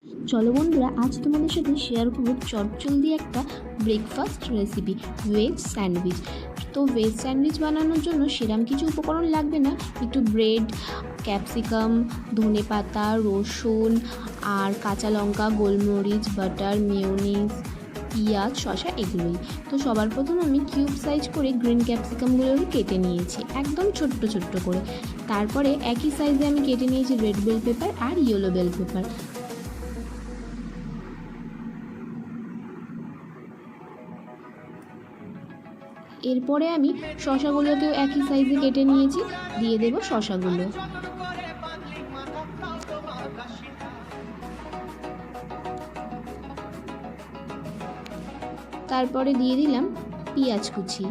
চলো বন্ধুরা, আজ তোমাদের সাথে শেয়ার করব চটজলদি একটা ব্রেকফাস্ট রেসিপি, ভেজ স্যান্ডউইচ। তো ভেজ স্যান্ডউইচ বানানোর জন্য সেরকম কিছু উপকরণ লাগবে না, একটু ব্রেড, ক্যাপসিকাম, ধনেপাতা, রসুন আর কাঁচা লঙ্কা, গোলমরিচ, বাটার, মেয়োনিজ, পেঁয়াজ, শসা, এগুলোই। তো সবার প্রথম আমি কিউব সাইজ করে গ্রিন ক্যাপসিকামগুলোকে কেটে নিয়েছি একদম ছোট্ট ছোট্ট করে। তারপরে একই সাইজে আমি কেটে নিয়েছি রেড বেল পেপার আর ইয়েলো বেল পেপার। এরপরে আমি শসাগুলোকেও একই সাইজে কেটে নিয়েছি, দিয়ে দেব শসাগুলো। তারপরে দিয়ে দিলাম পেঁয়াজ কুচি।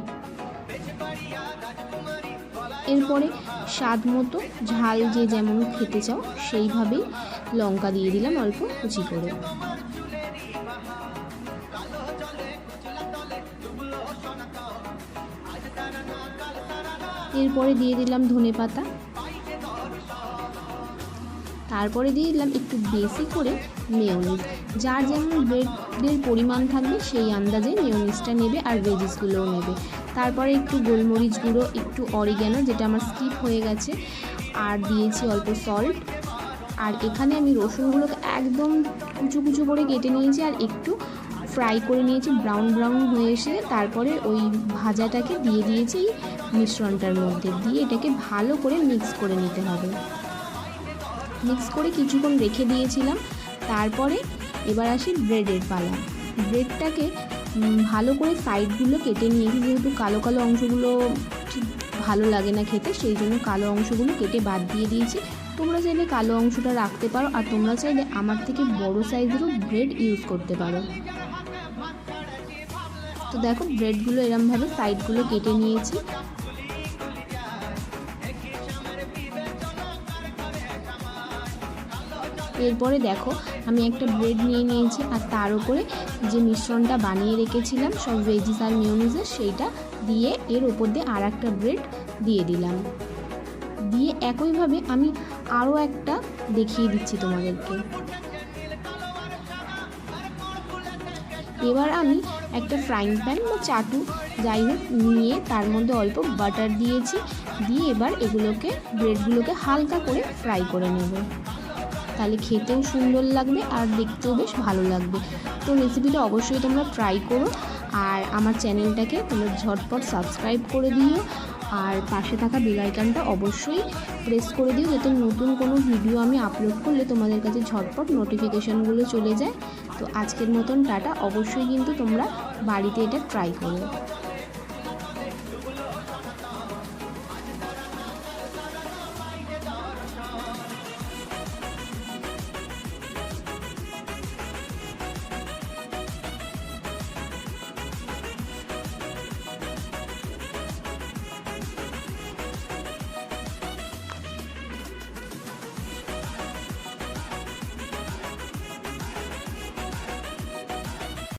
এরপরে স্বাদ মতো ঝাল যে যেমন খেতে চাও সেইভাবেই লঙ্কা দিয়ে দিলাম অল্প কুচি করে। এরপরে দিয়ে দিলাম ধনেপাতা। তারপরে দিয়ে দিলাম একটু বেশি করে মেয়োনিজ। যার যেমন ব্রেডের পরিমাণ থাকবে সেই আন্দাজে মেয়োনিজটা নেবে আর ভেজিসগুলোও নেবে। তারপরে একটু গোলমরিচ গুঁড়ো, একটু অরিগ্যানো যেটা আমার স্কিপ হয়ে গেছে, আর দিয়েছি অল্প সল্ট। আর এখানে আমি রসুনগুলোকে একদম কুচু কুচু করে কেটে নিয়েছি আর একটু ফ্রাই করে নিয়েছি ব্রাউন ব্রাউন হয়ে এসে। তারপরে ওই ভাজাটাকে দিয়ে দিয়েছি মিশ্রণটার মধ্যে, দিয়ে এটাকে ভালো করে মিক্স করে নিতে হবে। মিক্স করে কিছুক্ষণ রেখে দিয়েছিলাম। তারপরে এবার আসি ব্রেডের পালা। ব্রেডটাকে ভালো করে সাইডগুলো কেটে নিয়েছি, যেহেতু কালো কালো অংশগুলো ঠিক ভালো লাগে না খেতে, সেই জন্য কালো অংশগুলো কেটে বাদ দিয়ে দিয়েছি। তোমরা চাইলে কালো অংশটা রাখতে পারো, আর তোমরা চাইলে আমার থেকে বড় সাইজেরও ব্রেড ইউজ করতে পারো। তো দেখো ব্রেডগুলো এরমভাবে সাইডগুলো কেটে নিয়েছি। এরপরে দেখো আমি একটা ব্রেড নিয়ে নিয়েছি, আর তার উপরে যে মিশ্রণটা বানিয়ে রেখেছিলাম সব ভেজিস আর মেয়োনিজের, সেইটা দিয়ে এর ওপর দিয়ে আর একটা ব্রেড দিয়ে দিলাম। দিয়ে একইভাবে আমি আরও একটা দেখিয়ে দিচ্ছি তোমাদেরকে। এবার আমি একটা ফ্রাইং প্যান বা চাটু যাই হোক নিয়ে তার মধ্যে অল্প বাটার দিয়েছি, দিয়ে এবার এগুলোকে ব্রেডগুলোকে হালকা করে ফ্রাই করে নেব। তাহলে খেতেও সুন্দর লাগবে আর দেখতেও বেশ ভালো লাগবে। তো রেসিপিটা অবশ্যই তোমরা ট্রাই করো, আর আমার চ্যানেলটাকে তোমরা ঝটপট সাবস্ক্রাইব করে দিও, আর পাশে থাকা বেল আইকনটা অবশ্যই প্রেস করে দিও, যাতে নতুন কোনো ভিডিও আমি আপলোড করলে তোমাদের কাছে ঝটপট নোটিফিকেশানগুলো চলে যায়। তো আজকের মতন টাটা। অবশ্যই কিন্তু তোমরা বাড়িতে এটা ট্রাই করো।